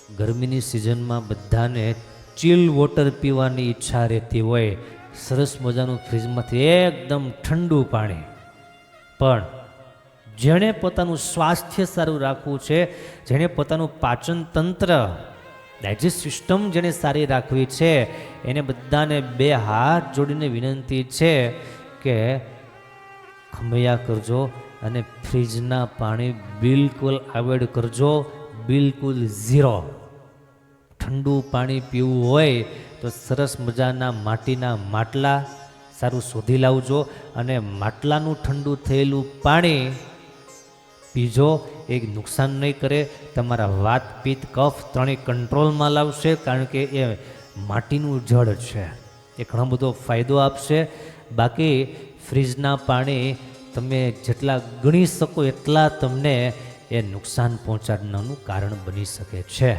ગરમીની સિઝનમાં બધાને ચીલ વોટર પીવાની ઈચ્છા રહેતી હોય, સરસ મજાનું ફ્રીજમાંથી એકદમ ઠંડુ પાણી. પણ જેણે પોતાનું સ્વાસ્થ્ય સારું રાખવું છે, જેણે પોતાનું પાચન તંત્ર, ડાયજેસ્ટ સિસ્ટમ જેણે સારી રાખવી છે, એને બધાને બે હાથ જોડીને વિનંતી છે કે ખમૈયા કરજો અને ફ્રીજના પાણી બિલકુલ અવોઇડ કરજો, બિલકુલ ઝીરો. ઠંડુ પાણી પીવું હોય તો સરસ મજાના માટીના માટલા સારું શોધી લાવજો અને માટલાનું ઠંડુ થયેલું પાણી પીજો. એ નુકસાન નહીં કરે, તમારા વાત પિત્ત કફ ત્રણેય કંટ્રોલમાં લાવશે, કારણ કે એ માટીનું જળ છે, એ ઘણો બધો ફાયદો આપશે. બાકી ફ્રીજના પાણી તમે જેટલા ગણી શકો એટલા તમને એ નુકસાન પહોંચાડવાનું કારણ બની શકે છે.